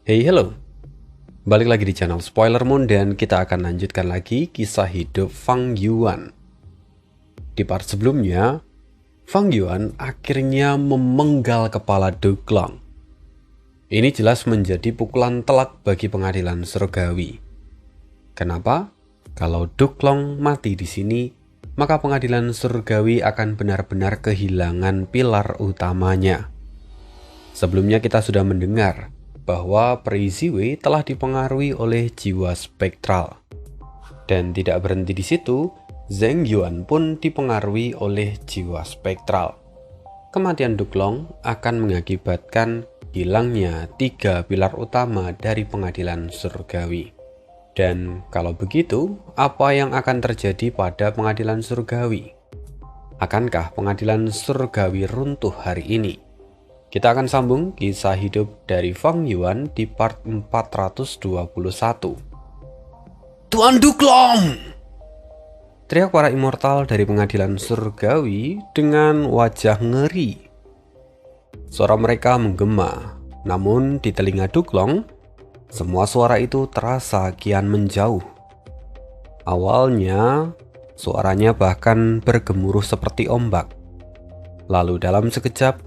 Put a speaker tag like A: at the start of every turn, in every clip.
A: Hey, hello. Balik lagi di channel Spoiler Moon dan kita akan lanjutkan lagi kisah hidup Fang Yuan. Di part sebelumnya, Fang Yuan akhirnya memenggal kepala Duklong. Ini jelas menjadi pukulan telak bagi pengadilan surgawi. Kenapa? Kalau Duklong mati di sini, maka pengadilan surgawi akan benar-benar kehilangan pilar utamanya. Sebelumnya kita sudah mendengar bahwa Peri Ziwei telah dipengaruhi oleh jiwa spektral. Dan tidak berhenti di situ, Zheng Yuan pun dipengaruhi oleh jiwa spektral. Kematian Duklong akan mengakibatkan hilangnya 3 pilar utama dari pengadilan surgawi. Dan kalau begitu, apa yang akan terjadi pada pengadilan surgawi? Akankah pengadilan surgawi runtuh hari ini? Kita akan sambung kisah hidup dari Fang Yuan di part 421. Tuan Duklong! Teriak para immortal dari pengadilan surgawi dengan wajah ngeri. Suara mereka menggema, namun di telinga Duklong, semua suara itu terasa kian menjauh. Awalnya, suaranya bahkan bergemuruh seperti ombak. Lalu dalam sekejap,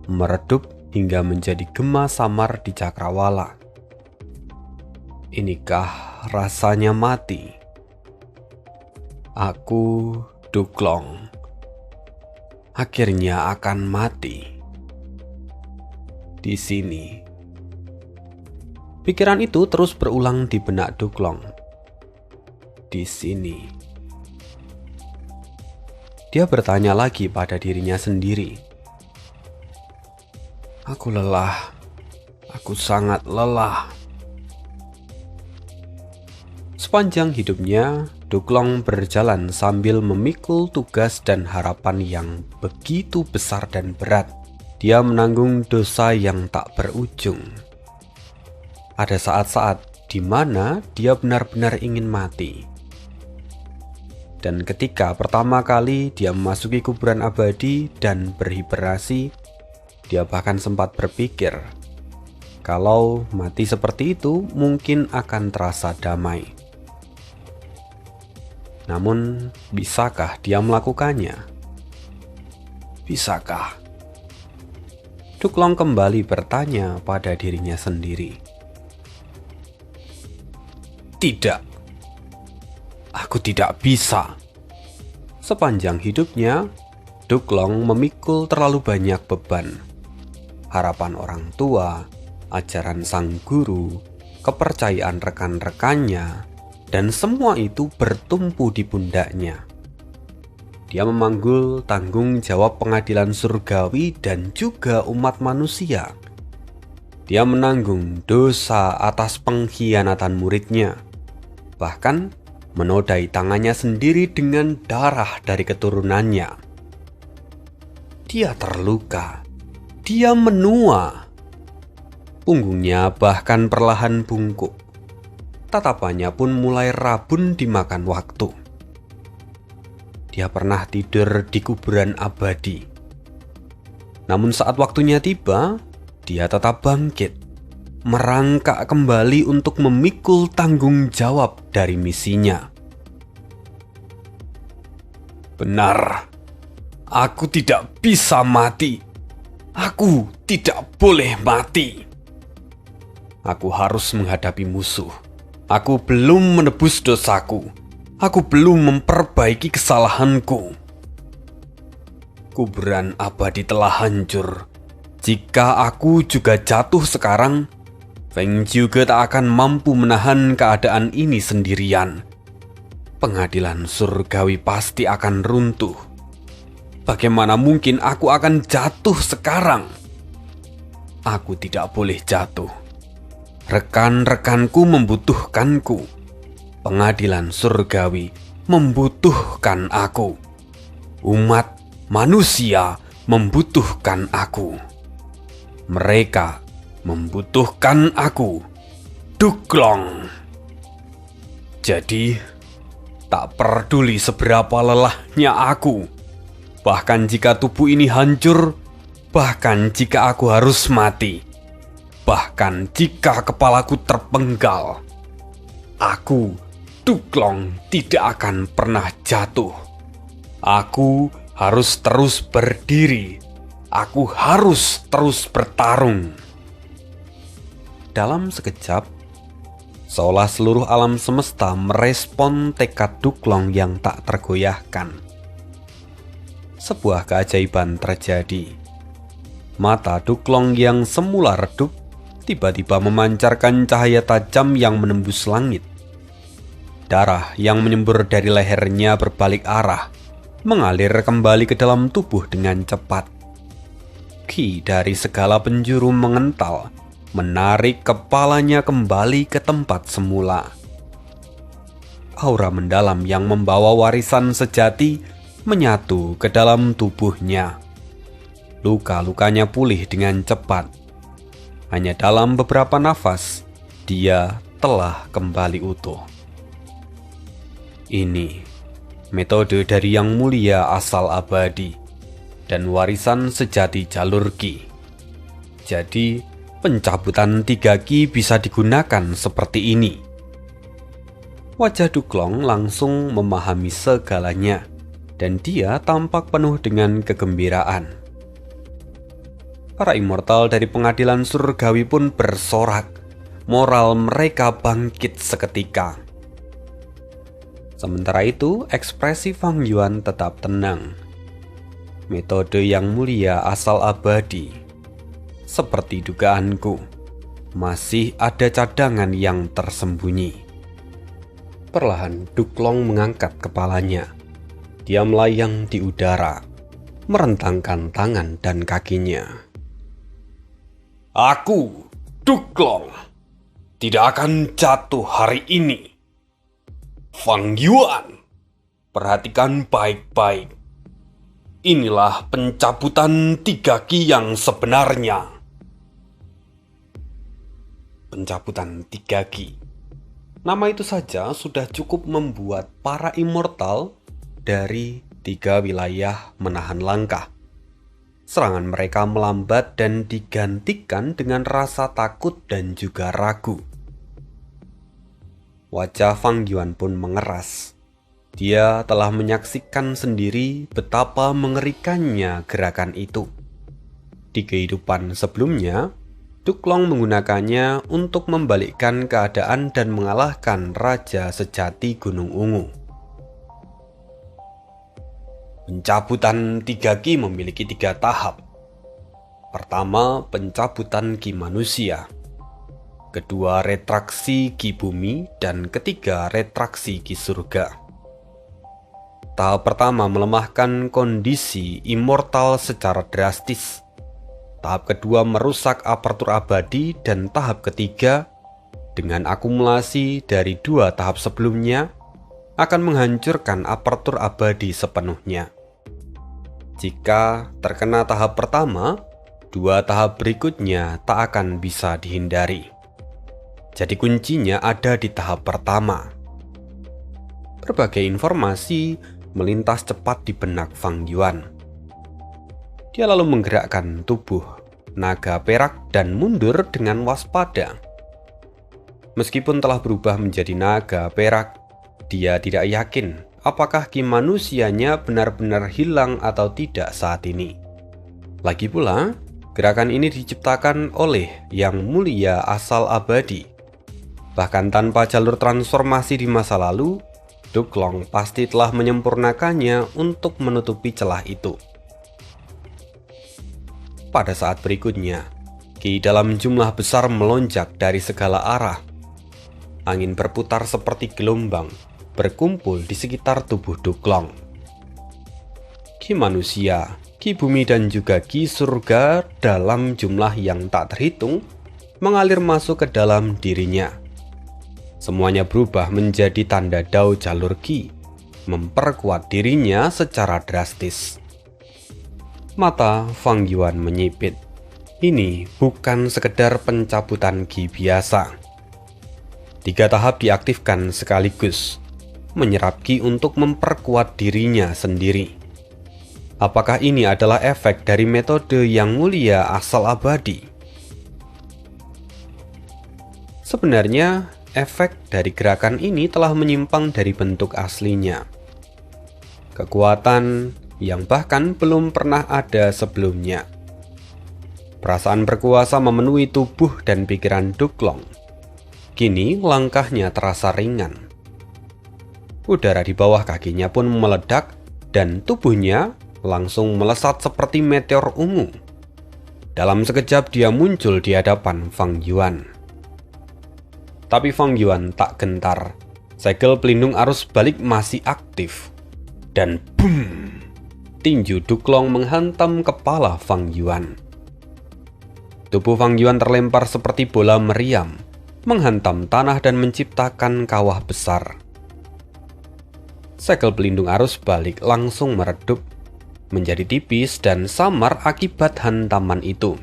A: meredup hingga menjadi gema samar di cakrawala. Inikah rasanya mati? Aku, Duklong, akhirnya akan mati. Di sini. Pikiran itu terus berulang di benak Duklong. Di sini. Dia bertanya lagi pada dirinya sendiri. Aku lelah. Aku sangat lelah. Sepanjang hidupnya, Duklong berjalan sambil memikul tugas dan harapan yang begitu besar dan berat. Dia menanggung dosa yang tak berujung. Ada saat-saat di mana dia benar-benar ingin mati. Dan ketika pertama kali dia memasuki kuburan abadi dan berhibernasi, dia bahkan sempat berpikir, kalau mati seperti itu mungkin akan terasa damai. Namun, bisakah dia melakukannya? Bisakah? Duklong kembali bertanya pada dirinya sendiri. Tidak. Aku tidak bisa. Sepanjang hidupnya, Duklong memikul terlalu banyak beban. Harapan orang tua, ajaran sang guru, kepercayaan rekan-rekannya, dan semua itu bertumpu di pundaknya. Dia memanggul tanggung jawab pengadilan surgawi dan juga umat manusia. Dia menanggung dosa atas pengkhianatan muridnya, bahkan menodai tangannya sendiri dengan darah dari keturunannya. Dia terluka. Dia menua. Punggungnya bahkan perlahan bungkuk. Tatapannya pun mulai rabun dimakan waktu. Dia pernah tidur di kuburan abadi. Namun saat waktunya tiba, dia tetap bangkit, merangkak kembali untuk memikul tanggung jawab dari misinya. Benar, aku tidak bisa mati. Aku tidak boleh mati. Aku harus menghadapi musuh. Aku belum menebus dosaku. Aku belum memperbaiki kesalahanku. Kuburan abadi telah hancur. Jika aku juga jatuh sekarang, Feng juga tak akan mampu menahan keadaan ini sendirian. Pengadilan surgawi pasti akan runtuh. Bagaimana mungkin aku akan jatuh sekarang? Aku tidak boleh jatuh. Rekan-rekanku membutuhkanku. Pengadilan surgawi membutuhkan aku. Umat manusia membutuhkan aku. Mereka membutuhkan aku. Duklong. Jadi, tak peduli seberapa lelahnya aku. Bahkan jika tubuh ini hancur, bahkan jika aku harus mati, Bahkan jika kepalaku terpenggal, aku, Duklong, tidak akan pernah jatuh. Aku harus terus berdiri. Aku harus terus bertarung. Dalam sekejap, seolah seluruh alam semesta merespon tekad Duklong yang tak tergoyahkan. Sebuah keajaiban terjadi. Mata Duklong yang semula redup tiba-tiba memancarkan cahaya tajam yang menembus langit. Darah yang menyembur dari lehernya berbalik arah, mengalir kembali ke dalam tubuh dengan cepat. Ki dari segala penjuru mengental, menarik kepalanya kembali ke tempat semula. Aura mendalam yang membawa warisan sejati menyatu ke dalam tubuhnya. Luka-lukanya pulih dengan cepat. Hanya dalam beberapa nafas, dia telah kembali utuh. Ini metode dari Yang Mulia asal abadi dan warisan sejati jalur Ki. Jadi, pencabutan 3 Ki bisa digunakan seperti ini. Wajah Duklong langsung memahami segalanya, dan dia tampak penuh dengan kegembiraan. Para immortal dari pengadilan surgawi pun bersorak. Moral mereka bangkit seketika. Sementara itu, ekspresi Fang Yuan tetap tenang. Metode Yang Mulia asal abadi. Seperti dugaanku, masih ada cadangan yang tersembunyi. Perlahan Duklong mengangkat kepalanya. Dia melayang di udara, merentangkan tangan dan kakinya. Aku, Duklong, tidak akan jatuh hari ini. Fang Yuan, perhatikan baik-baik. Inilah pencabutan 3 Ki yang sebenarnya. Pencabutan 3 Ki. Nama itu saja sudah cukup membuat para immortal dari 3 wilayah menahan langkah. Serangan mereka melambat dan digantikan dengan rasa takut dan juga ragu. Wajah Fang Yuan pun mengeras. Dia telah menyaksikan sendiri betapa mengerikannya gerakan itu. Di kehidupan sebelumnya, Duklong menggunakannya untuk membalikkan keadaan dan mengalahkan Raja Sejati Gunung Ungu. Pencabutan 3 Ki memiliki 3 tahap. Pertama, pencabutan Ki manusia. Kedua, retraksi Ki bumi, dan ketiga, retraksi Ki surga. Tahap pertama melemahkan kondisi immortal secara drastis. Tahap kedua merusak apertur abadi, dan tahap ketiga, dengan akumulasi dari 2 tahap sebelumnya, akan menghancurkan apertur abadi sepenuhnya. Jika terkena tahap pertama, 2 tahap berikutnya tak akan bisa dihindari. Jadi kuncinya ada di tahap pertama. Berbagai informasi melintas cepat di benak Fang Yuan. Dia lalu menggerakkan tubuh naga perak dan mundur dengan waspada. Meskipun telah berubah menjadi naga perak, dia tidak yakin apakah Ki manusianya benar-benar hilang atau tidak saat ini. Lagi pula, gerakan ini diciptakan oleh Yang Mulia asal abadi. Bahkan tanpa jalur transformasi di masa lalu, Duklong pasti telah menyempurnakannya untuk menutupi celah itu. Pada saat berikutnya, Ki dalam jumlah besar melonjak dari segala arah. Angin berputar seperti gelombang, berkumpul di sekitar tubuh Duklong. Ki manusia, Ki bumi dan juga Ki surga dalam jumlah yang tak terhitung mengalir masuk ke dalam dirinya. Semuanya berubah menjadi tanda dao jalur Ki, memperkuat dirinya secara drastis. Mata Fang Yuan menyipit. Ini bukan sekedar pencabutan Ki biasa. 3 tahap diaktifkan sekaligus, menyerap Ki untuk memperkuat dirinya sendiri. Apakah ini adalah efek dari metode Yang Mulia asal abadi? Sebenarnya, efek dari gerakan ini telah menyimpang dari bentuk aslinya. Kekuatan yang bahkan belum pernah ada sebelumnya. Perasaan berkuasa memenuhi tubuh dan pikiran Duklong. Kini langkahnya terasa ringan. Udara di bawah kakinya pun meledak dan tubuhnya langsung melesat seperti meteor ungu. Dalam sekejap dia muncul di hadapan Fang Yuan. Tapi Fang Yuan tak gentar. Segel pelindung arus balik masih aktif. Dan boom! Tinju Duklong menghantam kepala Fang Yuan. Tubuh Fang Yuan terlempar seperti bola meriam, menghantam tanah dan menciptakan kawah besar. Segel pelindung arus balik langsung meredup, menjadi tipis dan samar akibat hantaman itu.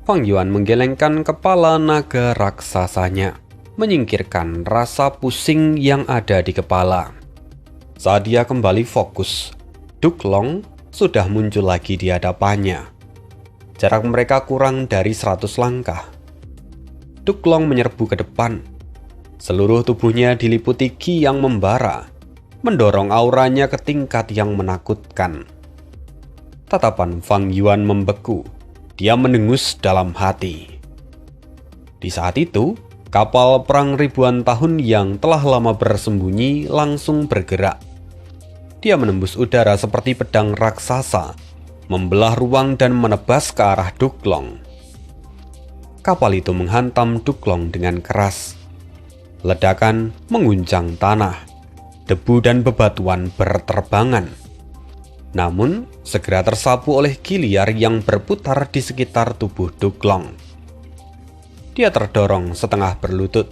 A: Fang Yuan menggelengkan kepala naga raksasanya, menyingkirkan rasa pusing yang ada di kepala. Saat dia kembali fokus, Duklong sudah muncul lagi di hadapannya. Jarak mereka kurang dari 100 langkah. Duklong menyerbu ke depan. Seluruh tubuhnya diliputi ki yang membara, mendorong auranya ke tingkat yang menakutkan. Tatapan Fang Yuan membeku. Dia mendengus dalam hati. Di saat itu, kapal perang ribuan tahun yang telah lama bersembunyi langsung bergerak. Dia menembus udara seperti pedang raksasa, membelah ruang dan menebas ke arah Duklong. Kapal itu menghantam Duklong dengan keras. Ledakan mengguncang tanah. Debu dan bebatuan berterbangan. Namun, segera tersapu oleh ki liar yang berputar di sekitar tubuh Duklong. Dia terdorong setengah berlutut.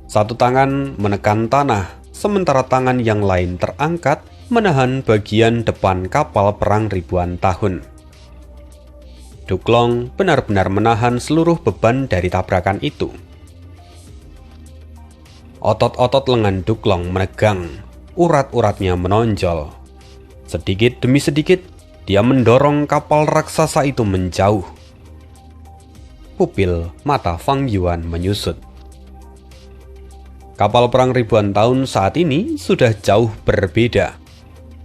A: Satu tangan menekan tanah, sementara tangan yang lain terangkat menahan bagian depan kapal perang ribuan tahun. Duklong benar-benar menahan seluruh beban dari tabrakan itu. Otot-otot lengan Duklong menegang, urat-uratnya menonjol. Sedikit demi sedikit, dia mendorong kapal raksasa itu menjauh. Pupil mata Fang Yuan menyusut. Kapal perang ribuan tahun saat ini sudah jauh berbeda.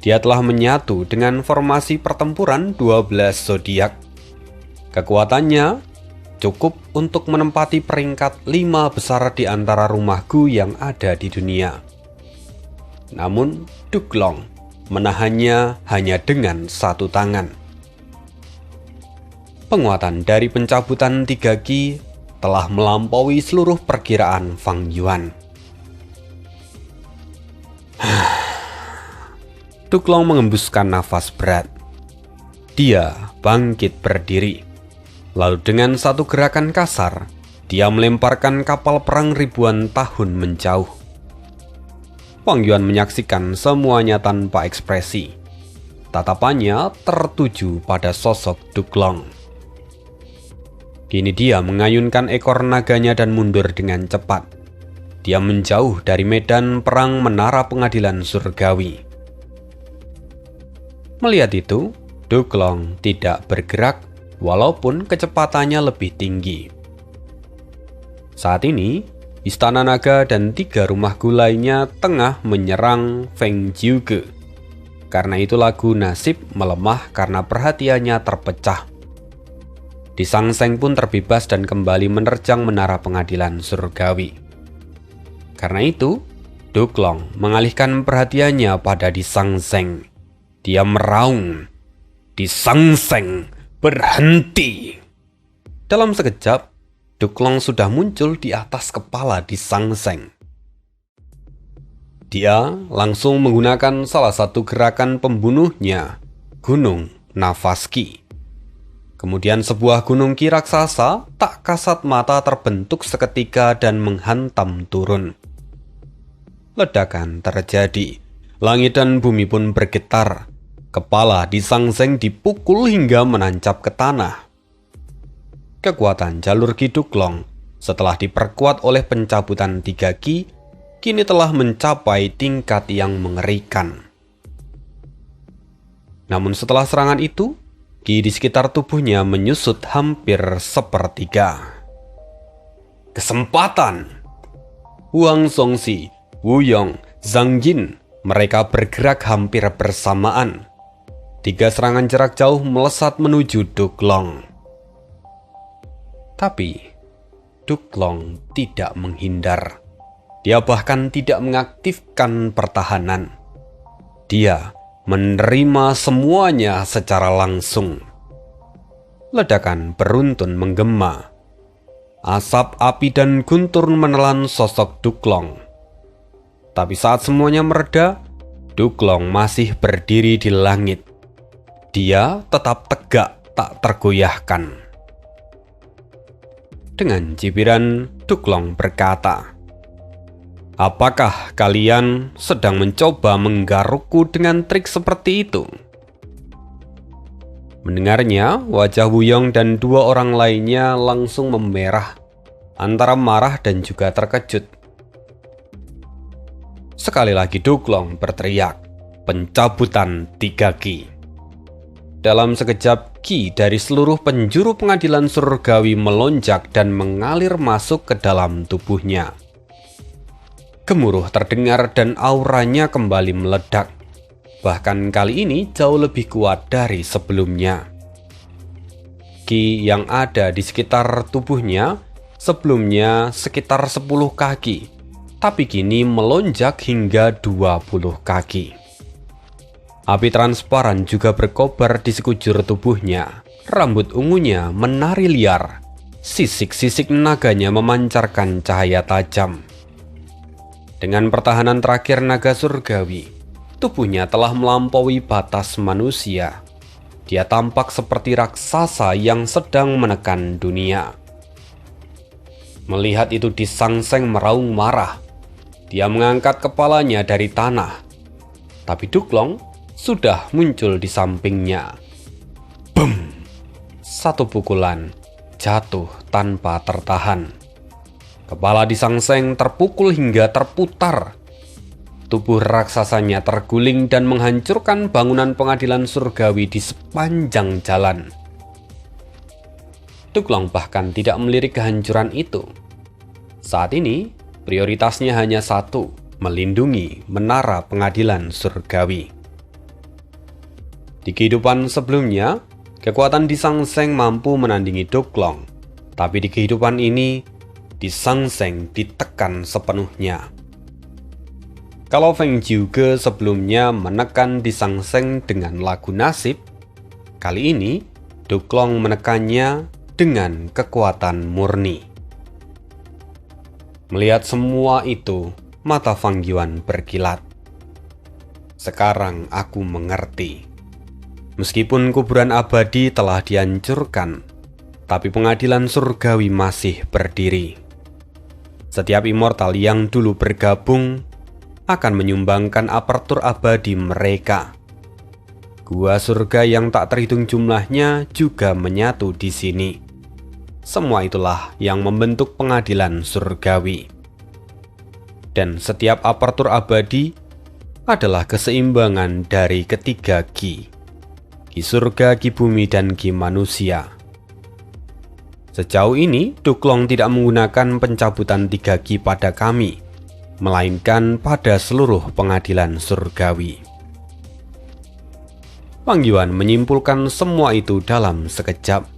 A: Dia telah menyatu dengan formasi pertempuran 12 zodiak. Kekuatannya cukup untuk menempati peringkat 5 besar di antara rumah Gu yang ada di dunia. Namun, Duklong menahannya hanya dengan satu tangan. Penguatan dari pencabutan 3 ki telah melampaui seluruh perkiraan Fang Yuan. Duklong mengembuskan nafas berat. Dia bangkit berdiri. Lalu dengan satu gerakan kasar, dia melemparkan kapal perang ribuan tahun menjauh. Fang Yuan menyaksikan semuanya tanpa ekspresi. Tatapannya tertuju pada sosok Duklong. Kini dia mengayunkan ekor naganya dan mundur dengan cepat. Dia menjauh dari medan perang menara pengadilan surgawi. Melihat itu, Duklong tidak bergerak walaupun kecepatannya lebih tinggi. Saat ini, Istana Naga dan 3 rumah Gu lainnya tengah menyerang Feng Jiuge. Karena itulah Gu Nasib melemah karena perhatiannya terpecah. Di Sang Seng pun terbebas dan kembali menerjang menara pengadilan surgawi. Karena itu, Duklong mengalihkan perhatiannya pada Di Sang Seng. Dia meraung, "Di Sang Seng, berhenti!" Dalam sekejap, Duklong sudah muncul di atas kepala Di Sang Seng. Dia langsung menggunakan salah satu gerakan pembunuhnya, Gunung Nafas Ki. Kemudian sebuah gunung ki raksasa tak kasat mata terbentuk seketika dan menghantam turun. Ledakan terjadi, langit dan bumi pun bergetar. Kepala Di Sang Seng dipukul hingga menancap ke tanah. Kekuatan jalur ki Duklong setelah diperkuat oleh pencabutan 3 ki, kini telah mencapai tingkat yang mengerikan. Namun setelah serangan itu, ki di sekitar tubuhnya menyusut hampir sepertiga. Kesempatan! Huang Songxi, Wu Yong, Zhang Yin, mereka bergerak hampir bersamaan. 3 serangan jarak jauh melesat menuju Duklong. Tapi Duklong tidak menghindar. Dia bahkan tidak mengaktifkan pertahanan. Dia menerima semuanya secara langsung. Ledakan beruntun menggema. Asap, api, dan guntur menelan sosok Duklong. Tapi saat semuanya mereda, Duklong masih berdiri di langit. Dia tetap tegak, tak tergoyahkan. Dengan cibiran, Duklong berkata, "Apakah kalian sedang mencoba menggarukku dengan trik seperti itu?" Mendengarnya, wajah Wu Yong dan 2 orang lainnya langsung memerah, antara marah dan juga terkejut. Sekali lagi Duklong berteriak, "Pencabutan 3 ki." Dalam sekejap, ki dari seluruh penjuru pengadilan surgawi melonjak dan mengalir masuk ke dalam tubuhnya. Gemuruh terdengar dan auranya kembali meledak. Bahkan kali ini jauh lebih kuat dari sebelumnya. Ki yang ada di sekitar tubuhnya sebelumnya sekitar 10 kaki, tapi kini melonjak hingga 20 kaki. Api transparan juga berkobar di sekujur tubuhnya. Rambut ungunya menari liar. Sisik-sisik naganya memancarkan cahaya tajam. Dengan pertahanan terakhir naga surgawi, tubuhnya telah melampaui batas manusia. Dia tampak seperti raksasa yang sedang menekan dunia. Melihat itu, Disangseng meraung marah. Dia mengangkat kepalanya dari tanah. Tapi Duklong sudah muncul di sampingnya. Bum! Satu pukulan jatuh tanpa tertahan. Kepala Disangseng terpukul hingga terputar. Tubuh raksasanya terguling dan menghancurkan bangunan pengadilan surgawi di sepanjang jalan. Duklong bahkan tidak melirik kehancuran itu. Saat ini, prioritasnya hanya satu, melindungi menara pengadilan surgawi. Di kehidupan sebelumnya, kekuatan Disangseng mampu menandingi Duklong. Tapi di kehidupan ini, Disangseng ditekan sepenuhnya. Kalau Feng Jiuge sebelumnya menekan Disangseng dengan lagu nasib, kali ini Duklong menekannya dengan kekuatan murni. Melihat semua itu, mata Fang Yuan berkilat. Sekarang aku mengerti. Meskipun kuburan abadi telah dihancurkan, tapi pengadilan surgawi masih berdiri. Setiap immortal yang dulu bergabung akan menyumbangkan apertur abadi mereka. Gua surga yang tak terhitung jumlahnya juga menyatu di sini. Semua itulah yang membentuk pengadilan surgawi. Dan setiap apertur abadi adalah keseimbangan dari ketiga ki. Ki surga, ki bumi, dan ki manusia. Sejauh ini, Duklong tidak menggunakan pencabutan 3 ki pada kami, melainkan pada seluruh pengadilan surgawi. Fang Yuan menyimpulkan semua itu dalam sekejap.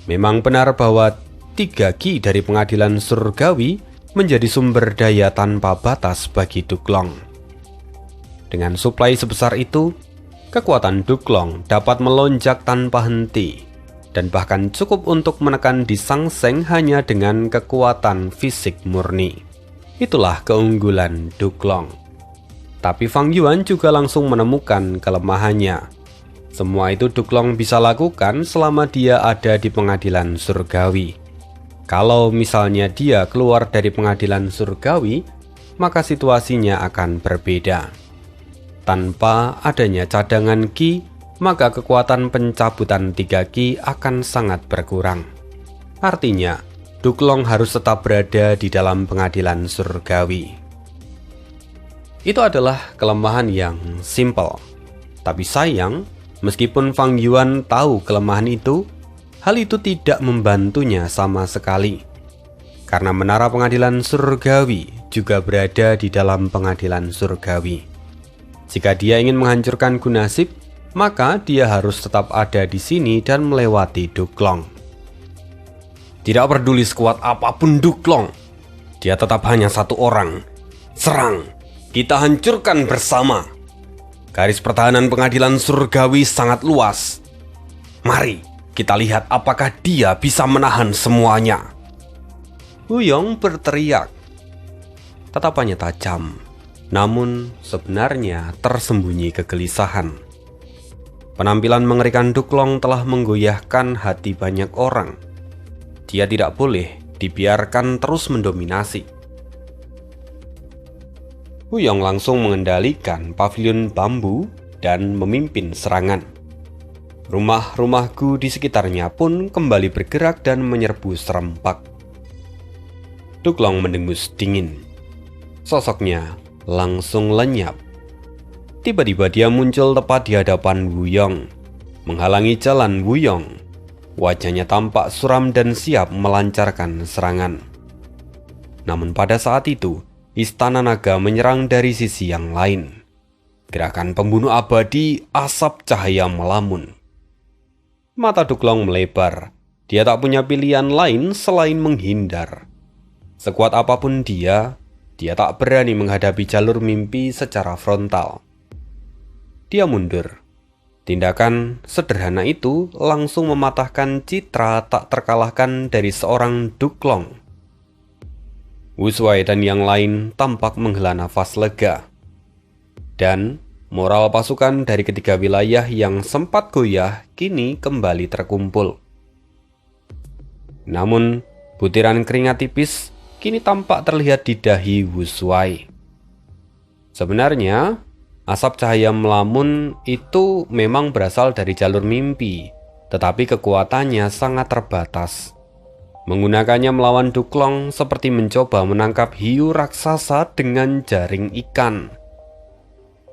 A: Memang benar bahwa 3 ki dari pengadilan surgawi menjadi sumber daya tanpa batas bagi Duklong. Dengan suplai sebesar itu, kekuatan Duklong dapat melonjak tanpa henti, dan bahkan cukup untuk menekan Disangseng hanya dengan kekuatan fisik murni. Itulah keunggulan Duklong. Tapi Fang Yuan juga langsung menemukan kelemahannya. Semua itu Duklong bisa lakukan selama dia ada di pengadilan surgawi. Kalau misalnya dia keluar dari pengadilan surgawi, maka situasinya akan berbeda. Tanpa adanya cadangan ki, maka kekuatan pencabutan 3 ki akan sangat berkurang. Artinya, Duklong harus tetap berada di dalam pengadilan surgawi. Itu adalah kelemahan yang simpel. Tapi sayang, meskipun Fang Yuan tahu kelemahan itu, hal itu tidak membantunya sama sekali. karena menara pengadilan surgawi juga berada di dalam pengadilan surgawi. Jika dia ingin menghancurkan Gunasip, maka dia harus tetap ada di sini dan melewati Duklong. Tidak peduli sekuat apapun Duklong, dia tetap hanya satu orang. Serang, kita hancurkan bersama. Garis pertahanan pengadilan surgawi sangat luas. Mari kita lihat apakah dia bisa menahan semuanya. Wuyong berteriak. Tatapannya tajam, namun sebenarnya tersembunyi kegelisahan. Penampilan mengerikan Duklong telah menggoyahkan hati banyak orang. Dia tidak boleh dibiarkan terus mendominasi. Wuyong langsung mengendalikan pavilion bambu dan memimpin serangan. Rumah-rumahku di sekitarnya pun kembali bergerak dan menyerbu serempak. Duklong mendengus dingin. Sosoknya langsung lenyap. Tiba-tiba dia muncul tepat di hadapan Wuyong, menghalangi jalan Wuyong. Wajahnya tampak suram dan siap melancarkan serangan. Namun pada saat itu, Istana Naga menyerang dari sisi yang lain. Gerakan pembunuh abadi, asap cahaya melamun. Mata Duklong melebar. Dia tak punya pilihan lain selain menghindar. Sekuat apapun dia tak berani menghadapi jalur mimpi secara frontal. Dia mundur. Tindakan sederhana itu langsung mematahkan citra tak terkalahkan dari seorang Duklong. Wu Shuai dan yang lain tampak menghela nafas lega. Dan moral pasukan dari ketiga wilayah yang sempat goyah kini kembali terkumpul. Namun, butiran keringat tipis kini tampak terlihat di dahi Wu Shuai. Sebenarnya, asap cahaya melamun itu memang berasal dari jalur mimpi, tetapi kekuatannya sangat terbatas. Menggunakannya melawan Duklong seperti mencoba menangkap hiu raksasa dengan jaring ikan.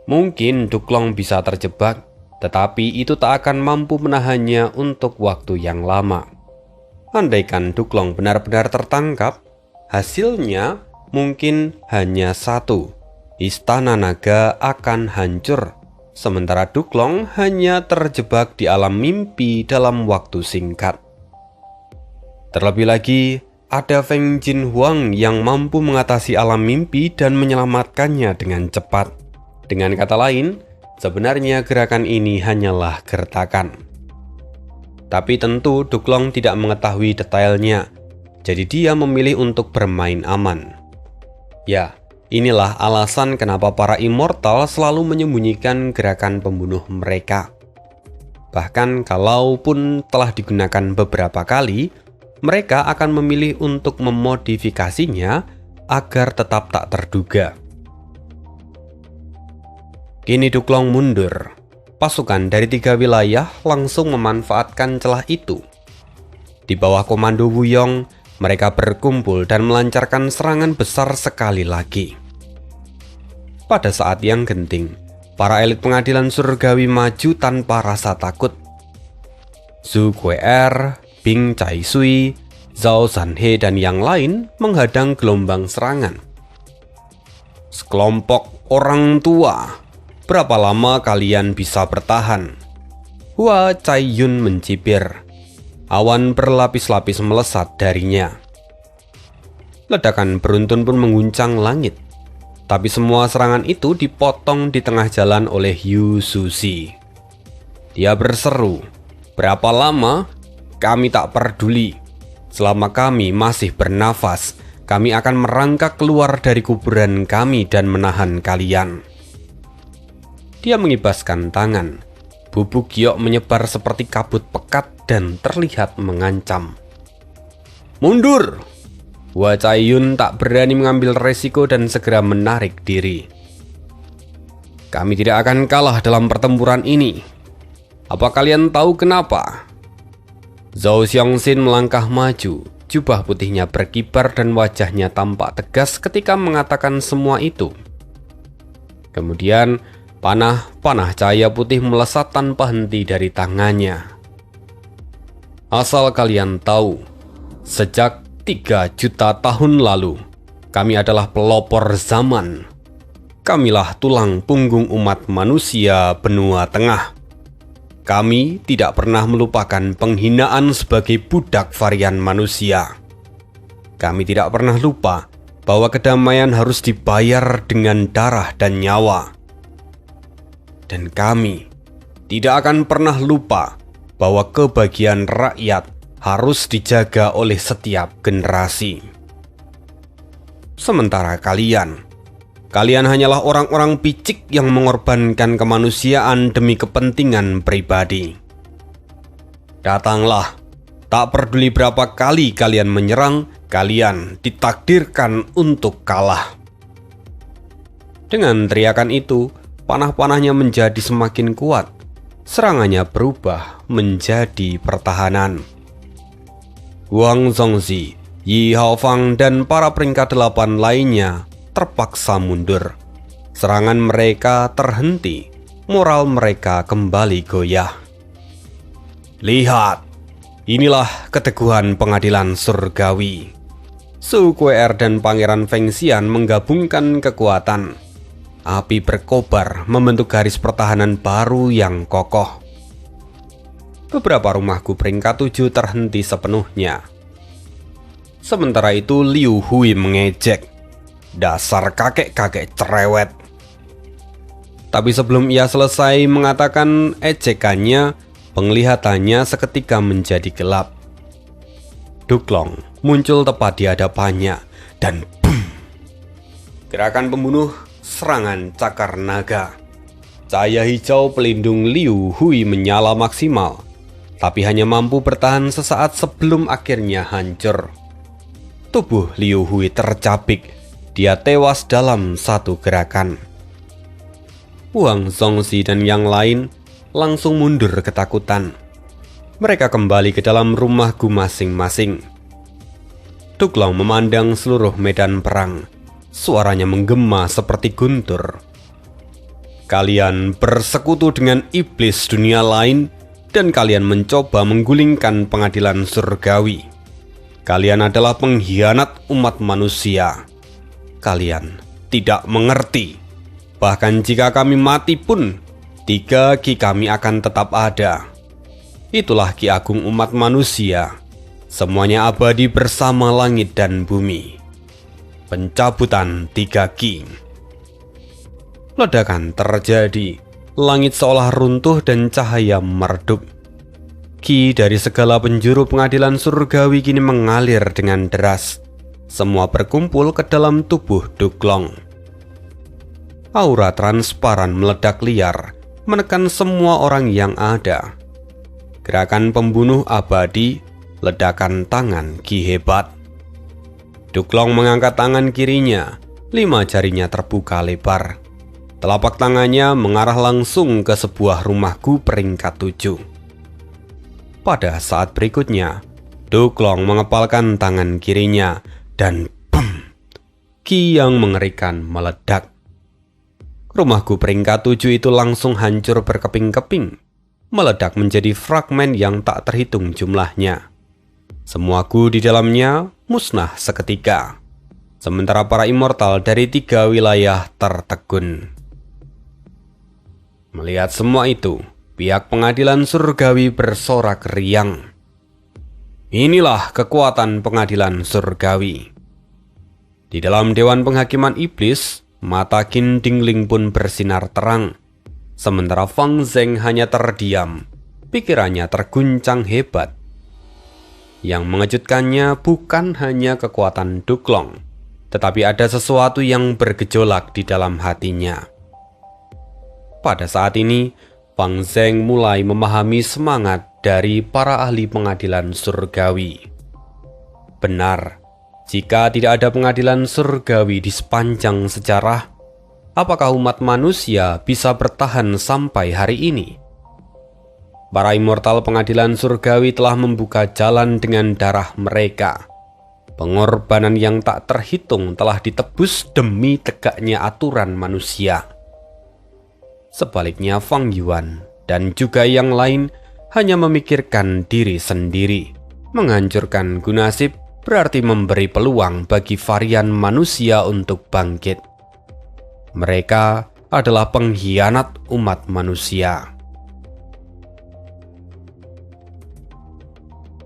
A: Mungkin Duklong bisa terjebak, tetapi itu tak akan mampu menahannya untuk waktu yang lama. Andaikan Duklong benar-benar tertangkap, hasilnya mungkin hanya satu. Istana Naga akan hancur, sementara Duklong hanya terjebak di alam mimpi dalam waktu singkat. Terlebih lagi, ada Feng Jinhuang yang mampu mengatasi alam mimpi dan menyelamatkannya dengan cepat. Dengan kata lain, sebenarnya gerakan ini hanyalah gertakan. Tapi tentu Duklong tidak mengetahui detailnya, jadi dia memilih untuk bermain aman. Ya, inilah alasan kenapa para immortal selalu menyembunyikan gerakan pembunuh mereka. Bahkan kalaupun telah digunakan beberapa kali, mereka akan memilih untuk memodifikasinya agar tetap tak terduga. Kini Duklong mundur. Pasukan dari 3 wilayah langsung memanfaatkan celah itu. Di bawah komando Wuyong, mereka berkumpul dan melancarkan serangan besar sekali lagi. Pada saat yang genting, para elit pengadilan surgawi maju tanpa rasa takut. Zhu Gui'er, Bing Caisui, Zhao Sanhe dan yang lain menghadang gelombang serangan. Sekelompok orang tua, berapa lama kalian bisa bertahan? Hua Caiyun mencibir. Awan berlapis-lapis melesat darinya. Ledakan beruntun pun mengguncang langit. Tapi semua serangan itu dipotong di tengah jalan oleh Yu Sushi. Dia berseru, "Berapa lama? Kami tak peduli. Selama kami masih bernafas, kami akan merangkak keluar dari kuburan kami dan menahan kalian." Dia mengibaskan tangan. Bubuk giok menyebar seperti kabut pekat dan terlihat mengancam. "Mundur!" Hua Caiyun tak berani mengambil resiko dan segera menarik diri. "Kami tidak akan kalah dalam pertempuran ini. Apa kalian tahu kenapa?" Zhao Xiongxin melangkah maju. Jubah putihnya berkibar dan wajahnya tampak tegas ketika mengatakan semua itu. Kemudian panah cahaya putih melesat tanpa henti dari tangannya. "Asal kalian tahu, sejak 3 juta tahun lalu, kami adalah pelopor zaman. Kamilah tulang punggung umat manusia benua tengah. Kami tidak pernah melupakan penghinaan sebagai budak varian manusia. Kami tidak pernah lupa bahwa kedamaian harus dibayar dengan darah dan nyawa. Dan kami tidak akan pernah lupa bahwa kebahagiaan rakyat harus dijaga oleh setiap generasi. Sementara kalian hanyalah orang-orang picik yang mengorbankan kemanusiaan demi kepentingan pribadi. Datanglah, tak peduli berapa kali kalian menyerang, kalian ditakdirkan untuk kalah. Dengan teriakan itu, panah-panahnya menjadi semakin kuat. Serangannya berubah menjadi pertahanan. Huang Zongzi, Yi Haofang, dan para peringkat 8 lainnya terpaksa mundur. Serangan mereka terhenti, moral mereka kembali goyah. Lihat, inilah keteguhan pengadilan surgawi. Su Kuer dan Pangeran Feng Xian menggabungkan kekuatan. Api berkobar membentuk garis pertahanan baru yang kokoh. Beberapa rumahku peringkat 7 terhenti sepenuhnya. Sementara itu Liu Hui mengejek, dasar kakek-kakek cerewet. Tapi sebelum ia selesai mengatakan ejekannya, penglihatannya seketika menjadi gelap. Duklong muncul tepat di hadapannya dan boom! Gerakan pembunuh, serangan cakar naga. Cahaya hijau pelindung Liu Hui menyala maksimal, tapi hanya mampu bertahan sesaat sebelum akhirnya hancur. Tubuh Liu Hui tercabik, dia tewas dalam satu gerakan. Huang Zongzi dan yang lain langsung mundur ketakutan. Mereka kembali ke dalam rumahku masing-masing. Duklong memandang seluruh medan perang. Suaranya menggema seperti guntur. Kalian bersekutu dengan iblis dunia lain dan kalian mencoba menggulingkan pengadilan surgawi. Kalian adalah pengkhianat umat manusia. Kalian tidak mengerti. Bahkan jika kami mati pun, 3 Ki kami akan tetap ada. Itulah Ki Agung umat manusia. Semuanya abadi bersama langit dan bumi. Pencabutan 3 Ki. Ledakan terjadi. Langit seolah runtuh dan cahaya meredup. Ki dari segala penjuru pengadilan surgawi kini mengalir dengan deras. Semua berkumpul ke dalam tubuh Duklong. Aura transparan meledak liar, menekan semua orang yang ada. Gerakan pembunuh abadi, ledakan tangan Ki hebat. Duklong mengangkat tangan kirinya, 5 jarinya terbuka lebar. Telapak tangannya mengarah langsung ke sebuah rumahku peringkat 7. Pada saat berikutnya, Duklong mengepalkan tangan kirinya dan boom! Ki yang mengerikan meledak. Rumahku peringkat 7 itu langsung hancur berkeping-keping, meledak menjadi fragmen yang tak terhitung jumlahnya. Semua gu di dalamnya musnah seketika. Sementara para immortal dari 3 wilayah tertegun. Melihat semua itu, pihak pengadilan surgawi bersorak riang. Inilah kekuatan pengadilan surgawi. Di dalam Dewan Penghakiman Iblis, mata Qin Dingling pun bersinar terang. Sementara Fang Zheng hanya terdiam, pikirannya terguncang hebat. Yang mengejutkannya bukan hanya kekuatan Duklong, tetapi ada sesuatu yang bergejolak di dalam hatinya. Pada saat ini, Fang Zheng mulai memahami semangat dari para ahli pengadilan surgawi. Benar, jika tidak ada pengadilan surgawi di sepanjang sejarah, apakah umat manusia bisa bertahan sampai hari ini? Para immortal pengadilan surgawi telah membuka jalan dengan darah mereka. Pengorbanan yang tak terhitung telah ditebus demi tegaknya aturan manusia. Sebaliknya Fang Yuan dan juga yang lain hanya memikirkan diri sendiri, menghancurkan gu nasib berarti memberi peluang bagi varian manusia untuk bangkit. Mereka adalah pengkhianat umat manusia.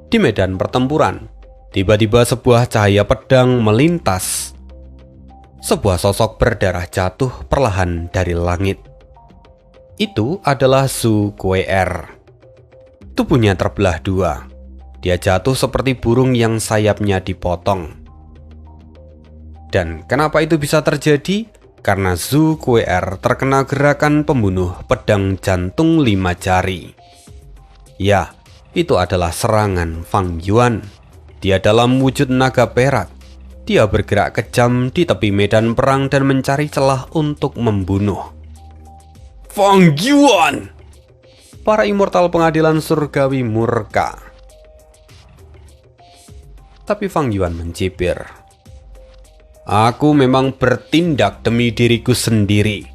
A: Di medan pertempuran, tiba-tiba sebuah cahaya pedang melintas. Sebuah sosok berdarah jatuh perlahan dari langit. Itu adalah Zhu Kuei-er. Tubuhnya terbelah dua. Dia jatuh seperti burung yang sayapnya dipotong. Dan kenapa itu bisa terjadi? Karena Zhu Kuei-er terkena gerakan pembunuh pedang jantung 5 jari. Ya, itu adalah serangan Fang Yuan. Dia dalam wujud naga perak. Dia bergerak kejam di tepi medan perang dan mencari celah untuk membunuh. Fang Yuan! Para immortal pengadilan surgawi murka. Tapi Fang Yuan mencibir. Aku memang bertindak demi diriku sendiri.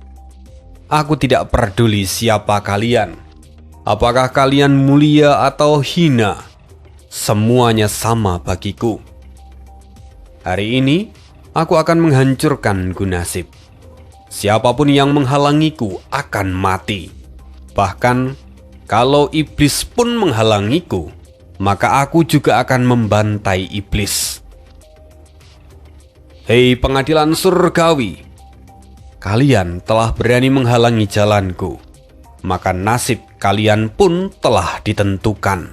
A: Aku tidak peduli siapa kalian. Apakah kalian mulia atau hina? Semuanya sama bagiku. Hari ini, aku akan menghancurkan Gunasip. Siapapun yang menghalangiku akan mati. Bahkan, kalau iblis pun menghalangiku, maka aku juga akan membantai iblis. Hei pengadilan surgawi, kalian telah berani menghalangi jalanku, maka nasib kalian pun telah ditentukan.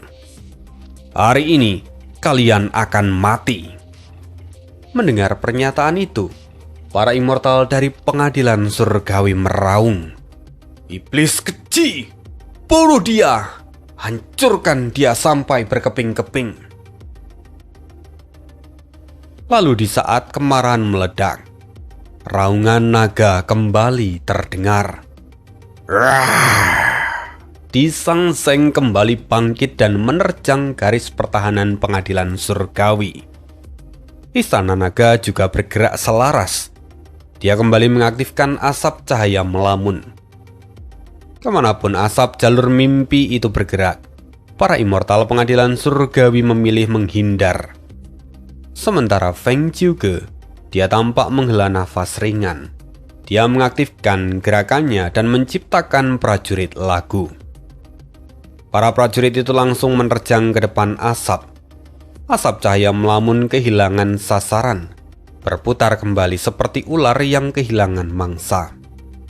A: Hari ini, kalian akan mati. Mendengar pernyataan itu, para immortal dari pengadilan surgawi meraung. Iblis keji, bunuh dia, hancurkan dia sampai berkeping-keping. Lalu di saat kemarahan meledak, raungan naga kembali terdengar. Disangseng kembali bangkit dan menerjang garis pertahanan pengadilan surgawi. Istana naga juga bergerak selaras. Dia kembali mengaktifkan asap cahaya melamun. Kemanapun asap jalur mimpi itu bergerak, para immortal pengadilan surgawi memilih menghindar. Sementara Feng Jiuge, dia tampak menghela nafas ringan. Dia mengaktifkan gerakannya dan menciptakan prajurit lagu. Para prajurit itu langsung menerjang ke depan asap. Asap cahaya melamun kehilangan sasaran, berputar kembali seperti ular yang kehilangan mangsa.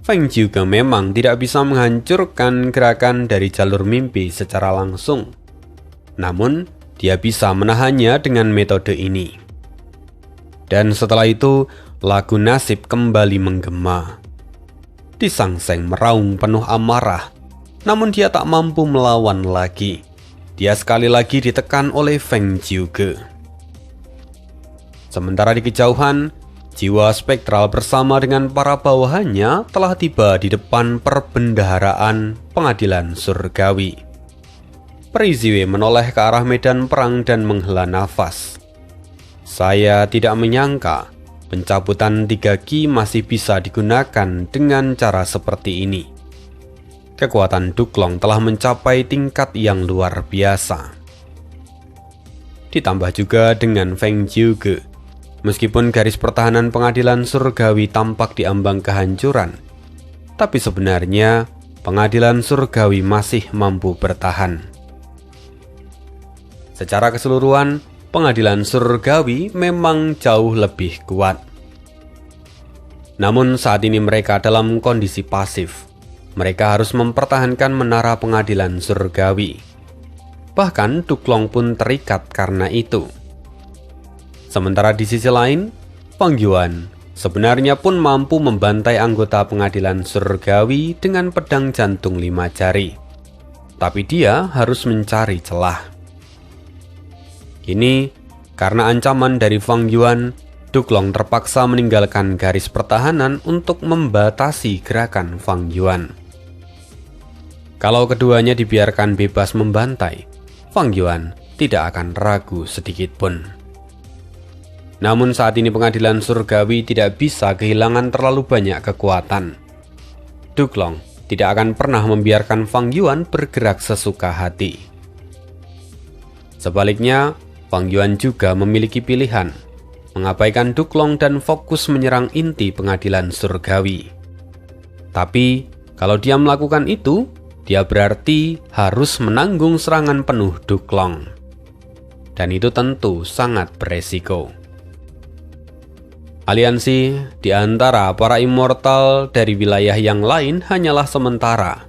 A: Feng juga memang tidak bisa menghancurkan gerakan dari jalur mimpi secara langsung. Namun, dia bisa menahannya dengan metode ini. Dan setelah itu, lagu nasib kembali menggema. Disangseng meraung penuh amarah, namun dia tak mampu melawan lagi. Dia sekali lagi ditekan oleh Feng Jiuge. Sementara di kejauhan, jiwa spektral bersama dengan para bawahannya telah tiba di depan perbendaharaan pengadilan surgawi. Peri Ziwei menoleh ke arah medan perang dan menghela nafas. Saya tidak menyangka pencabutan 3 ki masih bisa digunakan dengan cara seperti ini. Kekuatan Duklong telah mencapai tingkat yang luar biasa. Ditambah juga dengan Feng Jiuge. Meskipun garis pertahanan pengadilan surgawi tampak diambang kehancuran, tapi sebenarnya pengadilan surgawi masih mampu bertahan. Secara keseluruhan, pengadilan surgawi memang jauh lebih kuat. Namun saat ini mereka dalam kondisi pasif. Mereka harus mempertahankan menara pengadilan surgawi. Bahkan Duklong pun terikat karena itu. Sementara di sisi lain, Fang Yuan sebenarnya pun mampu membantai anggota pengadilan surgawi dengan pedang jantung 5 jari. Tapi dia harus mencari celah. Kini, karena ancaman dari Fang Yuan, Duklong terpaksa meninggalkan garis pertahanan untuk membatasi gerakan Fang Yuan. Kalau keduanya dibiarkan bebas membantai, Fang Yuan tidak akan ragu sedikit pun. Namun saat ini pengadilan surgawi tidak bisa kehilangan terlalu banyak kekuatan. Duklong tidak akan pernah membiarkan Fang Yuan bergerak sesuka hati. Sebaliknya, Fang Yuan juga memiliki pilihan, mengabaikan Duklong dan fokus menyerang inti pengadilan surgawi. Tapi, kalau dia melakukan itu, dia berarti harus menanggung serangan penuh Duklong. Dan itu tentu sangat beresiko. Aliansi di antara para immortal dari wilayah yang lain hanyalah sementara.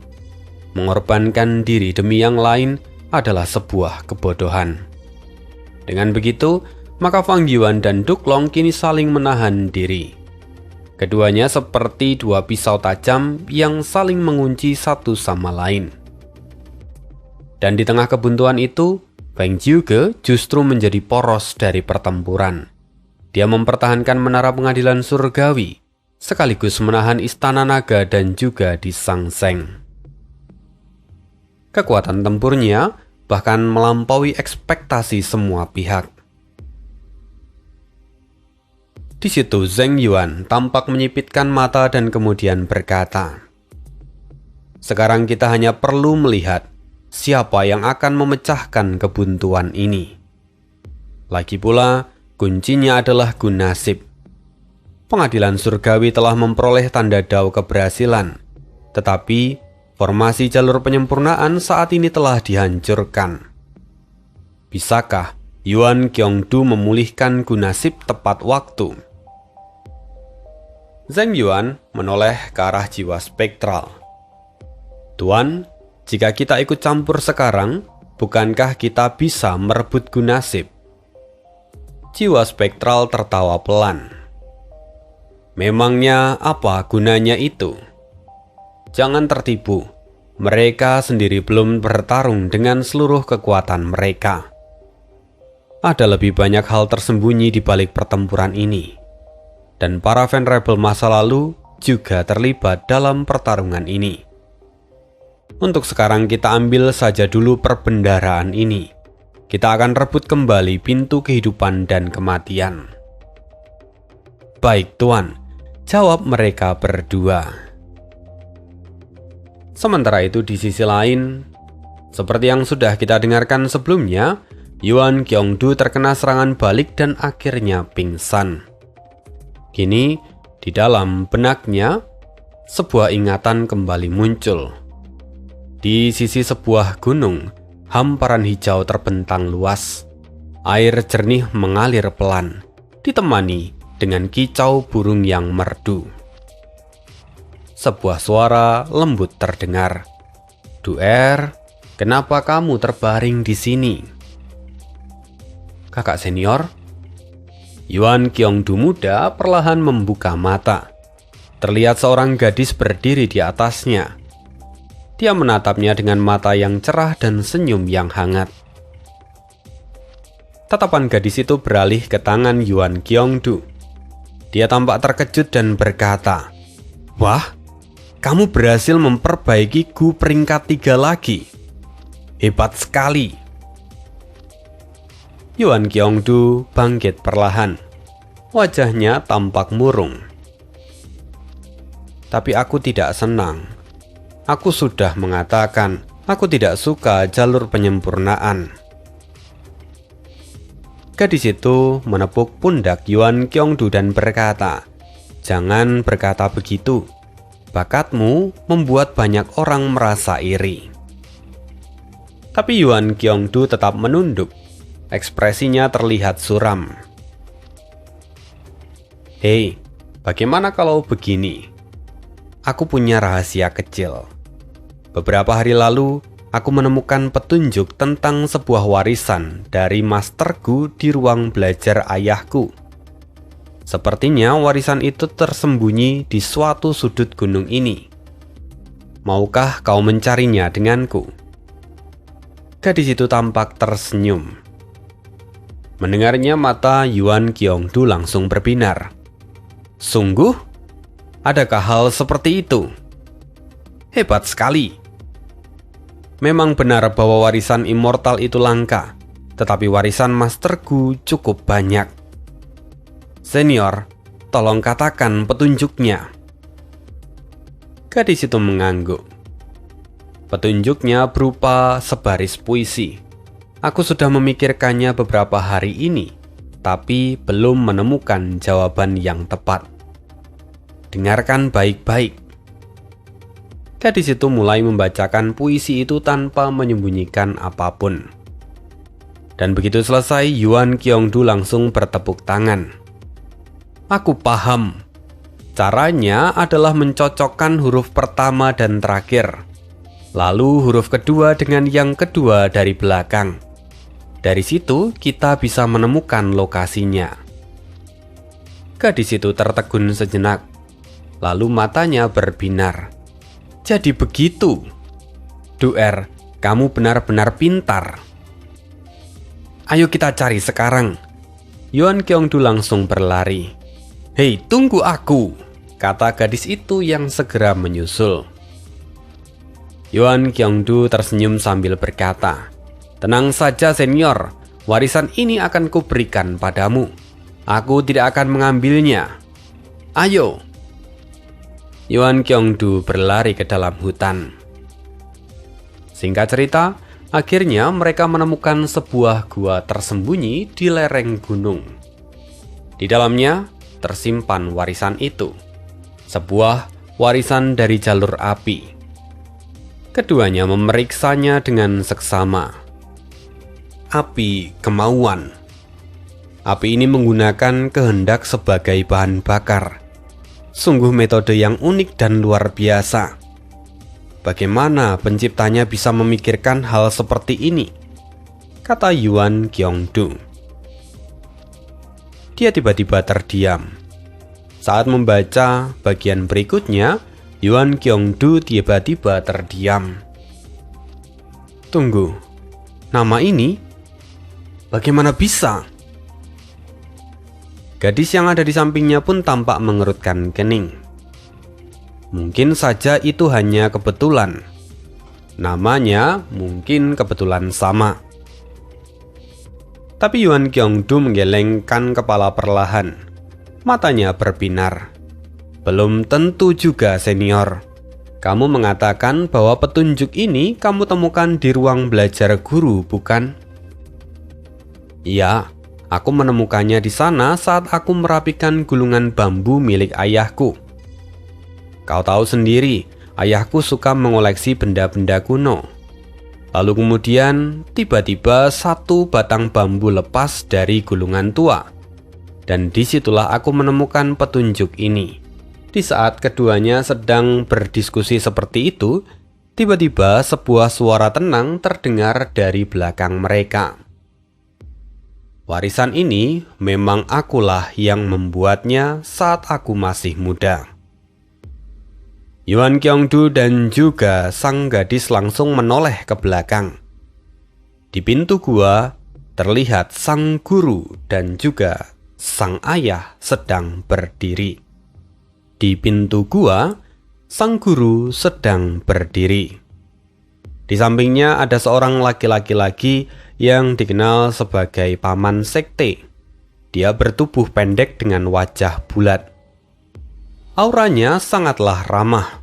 A: Mengorbankan diri demi yang lain adalah sebuah kebodohan. Dengan begitu, maka Fang Yuan dan Duklong kini saling menahan diri. Keduanya seperti dua pisau tajam yang saling mengunci satu sama lain. Dan di tengah kebuntuan itu, Feng Jiuge justru menjadi poros dari pertempuran. Dia mempertahankan menara pengadilan surgawi, sekaligus menahan istana naga dan juga di Sangseng. Kekuatan tempurnya bahkan melampaui ekspektasi semua pihak. Di situ Zheng Yuan tampak menyipitkan mata dan kemudian berkata, "Sekarang kita hanya perlu melihat siapa yang akan memecahkan kebuntuan ini. Lagi pula, kuncinya adalah Gunasip. Pengadilan surgawi telah memperoleh tanda dao keberhasilan, tetapi formasi jalur penyempurnaan saat ini telah dihancurkan. Bisakah Yuan Qiongdu memulihkan Gunasip tepat waktu?" Zheng Yuan menoleh ke arah jiwa spektral. "Tuan, jika kita ikut campur sekarang, bukankah kita bisa merebut Gunasip?" Jiwa spektral tertawa pelan. "Memangnya apa gunanya itu? Jangan tertipu, mereka sendiri belum bertarung dengan seluruh kekuatan mereka. Ada lebih banyak hal tersembunyi di balik pertempuran ini, dan para fan rebel masa lalu juga terlibat dalam pertarungan ini. Untuk sekarang kita ambil saja dulu perbendaharaan ini. Kita akan rebut kembali pintu kehidupan dan kematian." "Baik, Tuan," jawab mereka berdua. Sementara itu di sisi lain, seperti yang sudah kita dengarkan sebelumnya, Yuan Qiongdu terkena serangan balik dan akhirnya pingsan. Kini, di dalam benaknya, sebuah ingatan kembali muncul. Di sisi sebuah gunung, hamparan hijau terbentang luas. Air jernih mengalir pelan, ditemani dengan kicau burung yang merdu. Sebuah suara lembut terdengar. "Duer, kenapa kamu terbaring di sini?" "Kakak senior." Yuan Qiongdu muda perlahan membuka mata. Terlihat seorang gadis berdiri di atasnya. Dia menatapnya dengan mata yang cerah dan senyum yang hangat. Tatapan gadis itu beralih ke tangan Yuan Qiongdu. Dia tampak terkejut dan berkata, "Wah, kamu berhasil memperbaiki Gu peringkat 3 lagi. Hebat sekali." Yuan Qiongdu bangkit perlahan. Wajahnya tampak murung. "Tapi aku tidak senang. Aku sudah mengatakan, aku tidak suka jalur penyempurnaan." Gadis itu menepuk pundak Yuan Qiongdu dan berkata, "Jangan berkata begitu. Bakatmu membuat banyak orang merasa iri." Tapi Yuan Qiongdu tetap menunduk. Ekspresinya terlihat suram. "Hei, bagaimana kalau begini? Aku punya rahasia kecil. Beberapa hari lalu, aku menemukan petunjuk tentang sebuah warisan dari masterku di ruang belajar ayahku. Sepertinya warisan itu tersembunyi di suatu sudut gunung ini. Maukah kau mencarinya denganku?" Gadis itu tampak tersenyum. Mendengarnya mata Yuan Qiongdu langsung berbinar. "Sungguh? Adakah hal seperti itu? Hebat sekali. Memang benar bahwa warisan immortal itu langka, tetapi warisan masterku cukup banyak. Senior, tolong katakan petunjuknya." Gadis itu mengangguk. Petunjuknya berupa sebaris puisi. Aku sudah memikirkannya beberapa hari ini, tapi belum menemukan jawaban yang tepat. Dengarkan baik-baik. Gadis itu mulai membacakan puisi itu tanpa menyembunyikan apapun. Dan begitu selesai, Yuan Qiongdu langsung bertepuk tangan. Aku paham. Caranya adalah mencocokkan huruf pertama dan terakhir. Lalu huruf kedua dengan yang kedua dari belakang. Dari situ kita bisa menemukan lokasinya. Gadis itu tertegun sejenak. Lalu matanya berbinar. Jadi begitu. Duer, kamu benar-benar pintar. Ayo kita cari sekarang. Yuan Qiongdu langsung berlari. Hei, tunggu aku, kata gadis itu yang segera menyusul. Yuan Qiongdu tersenyum sambil berkata, tenang saja senior, warisan ini akan kuberikan padamu. Aku tidak akan mengambilnya. Ayo. Yuan Qiongdu berlari ke dalam hutan. Singkat cerita, akhirnya mereka menemukan sebuah gua tersembunyi di lereng gunung. Di dalamnya tersimpan warisan itu, sebuah warisan dari jalur api. Keduanya memeriksanya dengan seksama. Api kemauan. Api ini menggunakan kehendak sebagai bahan bakar. Sungguh metode yang unik dan luar biasa. Bagaimana penciptanya bisa memikirkan hal seperti ini? Kata Yuan Qiongdu. Dia tiba-tiba terdiam. Saat membaca bagian berikutnya, Yuan Qiongdu tiba-tiba terdiam. Tunggu, nama ini? Bagaimana bisa? Gadis yang ada di sampingnya pun tampak mengerutkan kening. Mungkin saja itu hanya kebetulan. Namanya mungkin kebetulan sama. Tapi Yuan Qiongdu menggelengkan kepala perlahan. Matanya berbinar. Belum tentu juga senior. Kamu mengatakan bahwa petunjuk ini kamu temukan di ruang belajar guru, bukan? Iya, aku menemukannya di sana saat aku merapikan gulungan bambu milik ayahku. Kau tahu sendiri, ayahku suka mengoleksi benda-benda kuno. Lalu kemudian, tiba-tiba satu batang bambu lepas dari gulungan tua. Dan disitulah aku menemukan petunjuk ini. Di saat keduanya sedang berdiskusi seperti itu, tiba-tiba sebuah suara tenang terdengar dari belakang mereka. Warisan ini memang akulah yang membuatnya saat aku masih muda. Yuan Qiongdu dan juga sang gadis langsung menoleh ke belakang. Di pintu gua terlihat sang guru dan juga sang ayah sedang berdiri. Di pintu gua, sang guru sedang berdiri. Di sampingnya ada seorang laki-laki lagi yang dikenal sebagai paman sekte. Dia bertubuh pendek dengan wajah bulat. Auranya sangatlah ramah.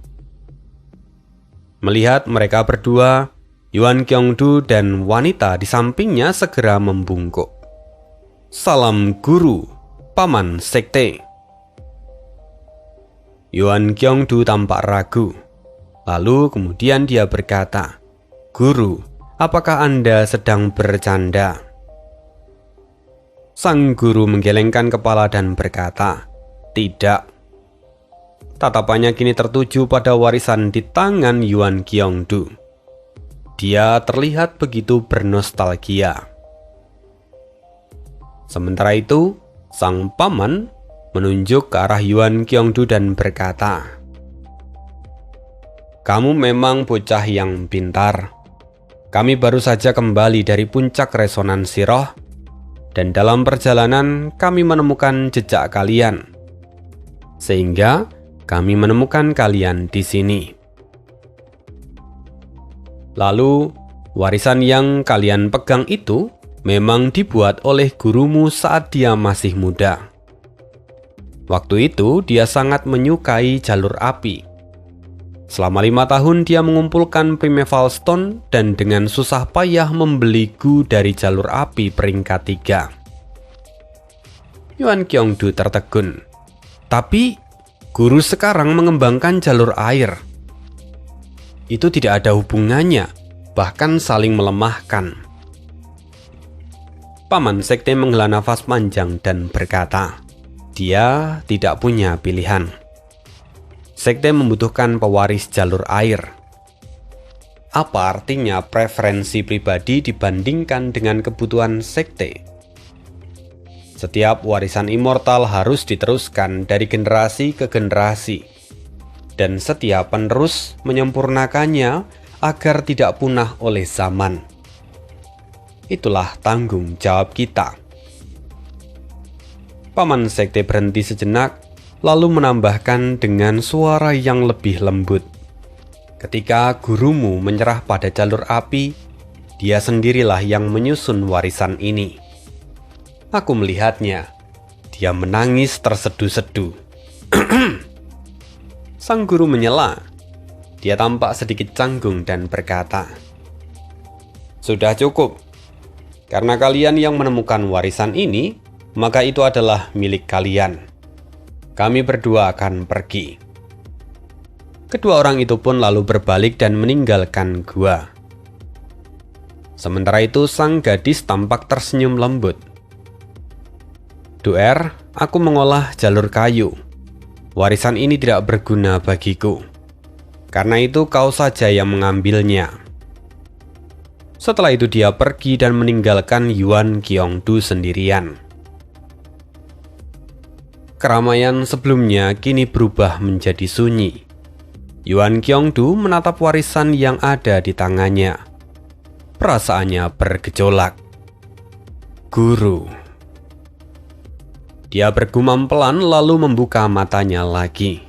A: Melihat mereka berdua, Yuan Qiongdu dan wanita di sampingnya segera membungkuk. Salam guru, paman sekte. Yuan Qiongdu tampak ragu. Lalu kemudian dia berkata, Guru, apakah Anda sedang bercanda? Sang guru menggelengkan kepala dan berkata, Tidak. Tatapannya kini tertuju pada warisan di tangan Yuan Qiongdu. Dia terlihat begitu bernostalgia. Sementara itu, sang paman menunjuk ke arah Yuan Qiongdu dan berkata, Kamu memang bocah yang pintar. Kami baru saja kembali dari puncak resonansi roh, dan dalam perjalanan kami menemukan jejak kalian. Sehingga kami menemukan kalian di sini. Lalu, warisan yang kalian pegang itu memang dibuat oleh gurumu saat dia masih muda. Waktu itu dia sangat menyukai jalur api. Selama 5 tahun dia mengumpulkan Primeval Stone dan dengan susah payah membeli Gu dari jalur api peringkat 3. Yuan Qiongdu tertegun. Tapi guru sekarang mengembangkan jalur air. Itu tidak ada hubungannya, bahkan saling melemahkan. Paman Sekte menghela nafas panjang dan berkata, dia tidak punya pilihan. Sekte membutuhkan pewaris jalur air. Apa artinya preferensi pribadi dibandingkan dengan kebutuhan sekte? Setiap warisan immortal harus diteruskan dari generasi ke generasi, dan setiap penerus menyempurnakannya agar tidak punah oleh zaman. Itulah tanggung jawab kita. Paman Sekte berhenti sejenak, lalu menambahkan dengan suara yang lebih lembut. Ketika gurumu menyerah pada jalur api, dia sendirilah yang menyusun warisan ini. Aku melihatnya. Dia menangis tersedu-sedu. Sang guru menyela. Dia tampak sedikit canggung dan berkata, sudah cukup. Karena kalian yang menemukan warisan ini, maka itu adalah milik kalian. Kami berdua akan pergi. Kedua orang itu pun lalu berbalik dan meninggalkan gua. Sementara itu sang gadis tampak tersenyum lembut. Duer, aku mengolah jalur kayu. Warisan ini tidak berguna bagiku. Karena itu kau saja yang mengambilnya. Setelah itu dia pergi dan meninggalkan Yuan Qiongdu sendirian. Keramaian sebelumnya kini berubah menjadi sunyi. Yuan Qiongdu menatap warisan yang ada di tangannya. Perasaannya bergejolak. Guru. Dia bergumam pelan lalu membuka matanya lagi.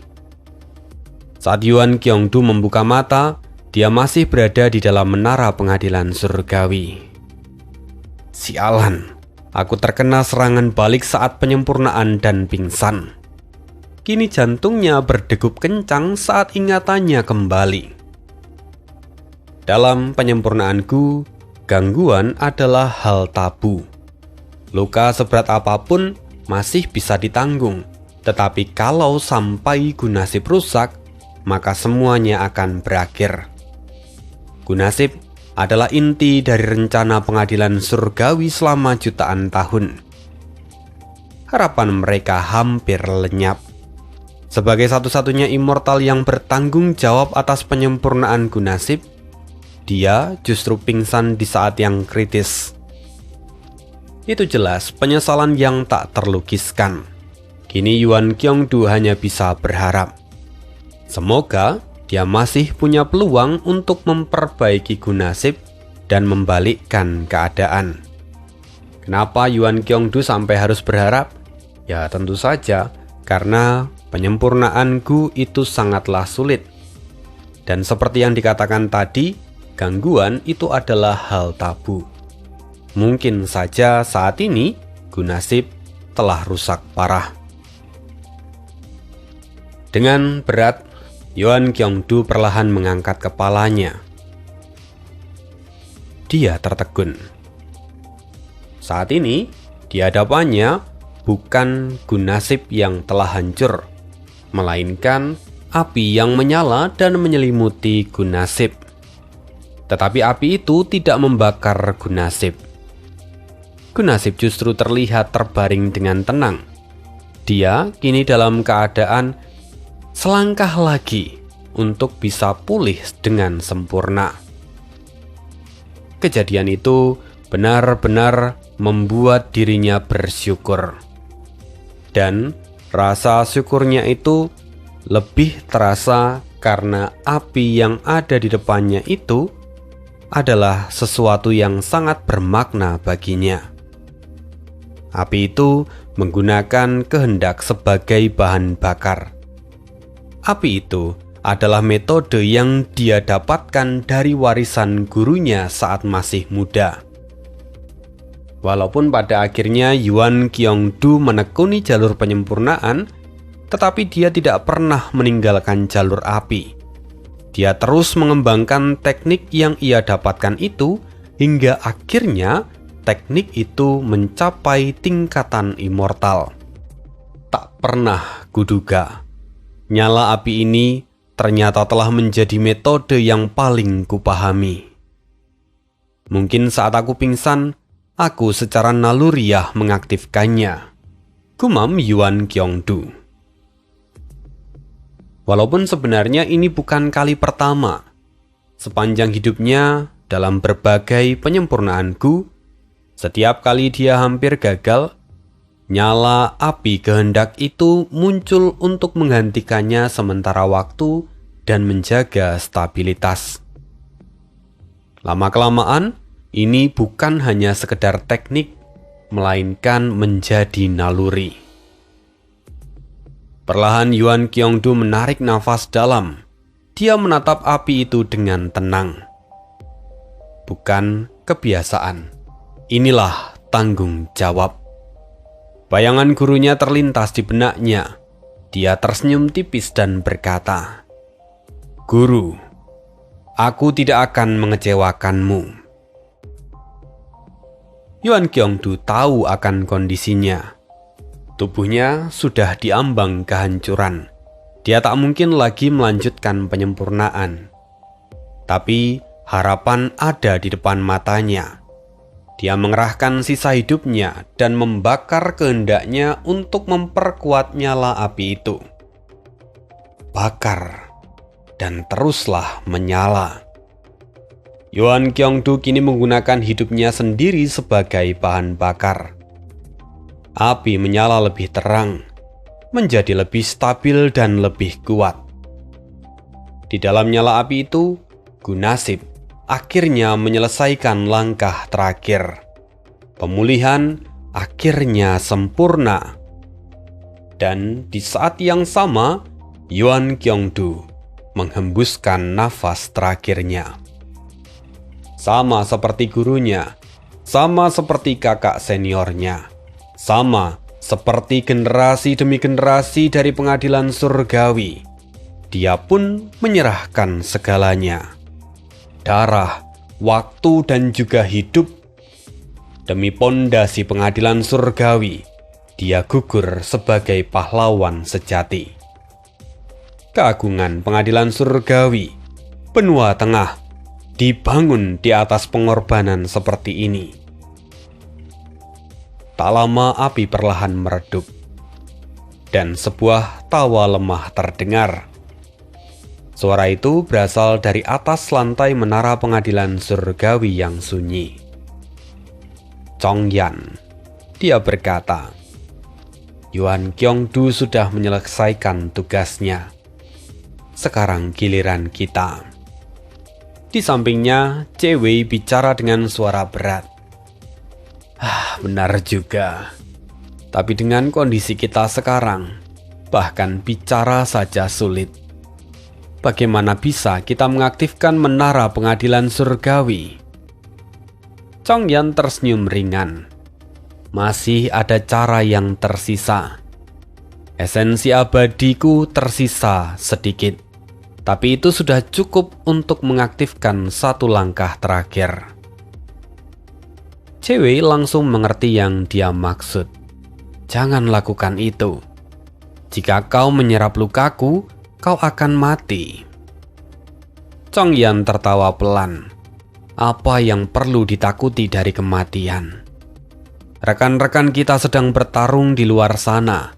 A: Saat Yuan Qiongdu membuka mata, dia masih berada di dalam menara pengadilan surgawi. Sialan. Aku terkena serangan balik saat penyempurnaan dan pingsan. Kini jantungnya berdegup kencang saat ingatannya kembali. Dalam penyempurnaanku, gangguan adalah hal tabu. Luka seberat apapun masih bisa ditanggung, tetapi kalau sampai Gu Nasib rusak, maka semuanya akan berakhir. Gu Nasib adalah inti dari rencana pengadilan surgawi selama jutaan tahun. Harapan mereka hampir lenyap. Sebagai satu-satunya immortal yang bertanggung jawab atas penyempurnaan Gu Nasib, dia justru pingsan di saat yang kritis. Itu jelas penyesalan yang tak terlukiskan. Kini Yuan Qiongdu hanya bisa berharap. Semoga dia masih punya peluang untuk memperbaiki Gu Nasib dan membalikkan keadaan. Kenapa Yuan Qiongdu sampai harus berharap? Ya tentu saja karena penyempurnaan Gu itu sangatlah sulit. Dan seperti yang dikatakan tadi, gangguan itu adalah hal tabu. Mungkin saja saat ini Gu Nasib telah rusak parah. Dengan berat, Yuan Qiongdu perlahan mengangkat kepalanya. Dia tertegun. Saat ini, di hadapannya bukan Gu Nasib yang telah hancur, melainkan api yang menyala dan menyelimuti Gu Nasib. Tetapi api itu tidak membakar Gu Nasib. Gu Nasib justru terlihat terbaring dengan tenang. Dia kini dalam keadaan selangkah lagi untuk bisa pulih dengan sempurna. Kejadian itu benar-benar membuat dirinya bersyukur. Dan rasa syukurnya itu lebih terasa karena api yang ada di depannya itu adalah sesuatu yang sangat bermakna baginya. Api itu menggunakan kehendak sebagai bahan bakar. Api itu adalah metode yang dia dapatkan dari warisan gurunya saat masih muda. Walaupun pada akhirnya Yuan Qiongdu menekuni jalur penyempurnaan, tetapi dia tidak pernah meninggalkan jalur api. Dia terus mengembangkan teknik yang ia dapatkan itu hingga akhirnya teknik itu mencapai tingkatan immortal. Tak pernah kuduga, nyala api ini ternyata telah menjadi metode yang paling kupahami. Mungkin saat aku pingsan, aku secara naluriah mengaktifkannya, gumam Yuan Qiongdu. Walaupun sebenarnya ini bukan kali pertama, sepanjang hidupnya dalam berbagai penyempurnaanku, setiap kali dia hampir gagal, nyala api kehendak itu muncul untuk menghentikannya sementara waktu dan menjaga stabilitas. Lama-kelamaan, ini bukan hanya sekedar teknik, melainkan menjadi naluri. Perlahan Yuan Qiongdu menarik nafas dalam. Dia menatap api itu dengan tenang. Bukan kebiasaan. Inilah tanggung jawab. Bayangan gurunya terlintas di benaknya. Dia tersenyum tipis dan berkata, "Guru, aku tidak akan mengecewakanmu." Yuan Qiongdu tahu akan kondisinya. Tubuhnya sudah diambang kehancuran. Dia tak mungkin lagi melanjutkan penyempurnaan. Tapi harapan ada di depan matanya. Dia mengerahkan sisa hidupnya dan membakar kehendaknya untuk memperkuat nyala api itu. Bakar dan teruslah menyala. Yuan Qiongdu kini menggunakan hidupnya sendiri sebagai bahan bakar. Api menyala lebih terang, menjadi lebih stabil dan lebih kuat. Di dalam nyala api itu, Gu Nasib akhirnya menyelesaikan langkah terakhir. Pemulihan akhirnya sempurna. Dan di saat yang sama, Yuan Qiongdu menghembuskan nafas terakhirnya. Sama seperti gurunya, sama seperti kakak seniornya, sama seperti generasi demi generasi dari pengadilan surgawi, dia pun menyerahkan segalanya. Darah, waktu, dan juga hidup. Demi pondasi pengadilan surgawi, dia gugur sebagai pahlawan sejati. Keagungan pengadilan surgawi, benua tengah, dibangun di atas pengorbanan seperti ini. Tak lama api perlahan meredup, dan sebuah tawa lemah terdengar. Suara itu berasal dari atas lantai menara pengadilan surgawi yang sunyi. Chongyan, dia berkata, "Yuan Qiongdu sudah menyelesaikan tugasnya. Sekarang giliran kita." Di sampingnya, Cewei bicara dengan suara berat. Benar juga. Tapi dengan kondisi kita sekarang, bahkan bicara saja sulit. Bagaimana bisa kita mengaktifkan menara pengadilan surgawi? Chongyan tersenyum ringan. Masih ada cara yang tersisa. Esensi abadiku tersisa sedikit. Tapi itu sudah cukup untuk mengaktifkan satu langkah terakhir. Cewek langsung mengerti yang dia maksud. Jangan lakukan itu. Jika kau menyerap lukaku, kau akan mati. Chongyan tertawa pelan. Apa yang perlu ditakuti dari kematian? Rekan-rekan kita sedang bertarung di luar sana.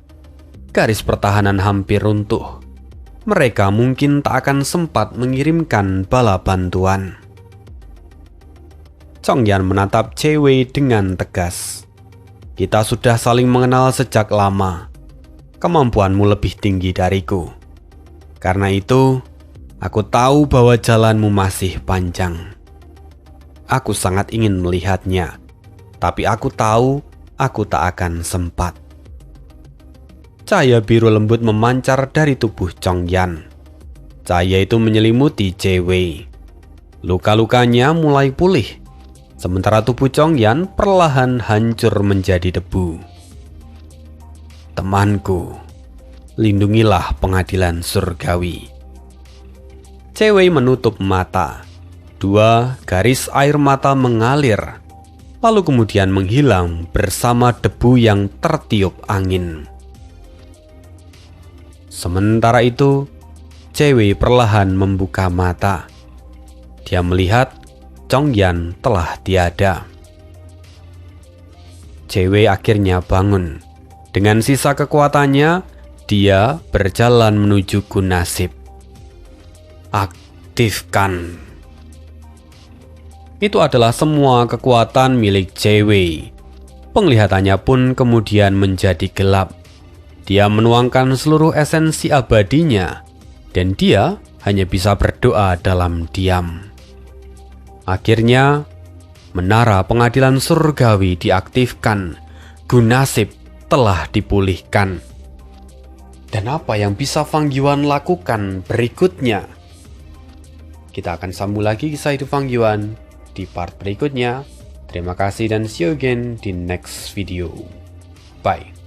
A: Garis pertahanan hampir runtuh. Mereka mungkin tak akan sempat mengirimkan bala bantuan. Chongyan menatap Cewei dengan tegas. Kita sudah saling mengenal sejak lama. Kemampuanmu lebih tinggi dariku. Karena itu, aku tahu bahwa jalanmu masih panjang. Aku sangat ingin melihatnya, tapi aku tahu aku tak akan sempat. Cahaya biru lembut memancar dari tubuh Chongyan. Cahaya itu menyelimuti Cewei. Luka-lukanya mulai pulih. Sementara tubuh Chongyan perlahan hancur menjadi debu. Temanku, lindungilah pengadilan surgawi. Cewek menutup mata. 2 garis air mata mengalir, lalu kemudian menghilang bersama debu yang tertiup angin. Sementara itu, cewek perlahan membuka mata. Dia melihat Chongyan telah tiada. Cewek akhirnya bangun. Dengan sisa kekuatannya, dia berjalan menuju Gun Nasib. Aktifkan. Itu adalah semua kekuatan milik cewek. Penglihatannya pun kemudian menjadi gelap. Dia menuangkan seluruh esensi abadinya, dan dia hanya bisa berdoa dalam diam. Akhirnya, menara pengadilan surgawi diaktifkan. Gun Nasib telah dipulihkan. Dan apa yang bisa Fang Yuan lakukan berikutnya? Kita akan sambung lagi kisah hidup Fang Yuan di part berikutnya. Terima kasih dan see you again di next video. Bye.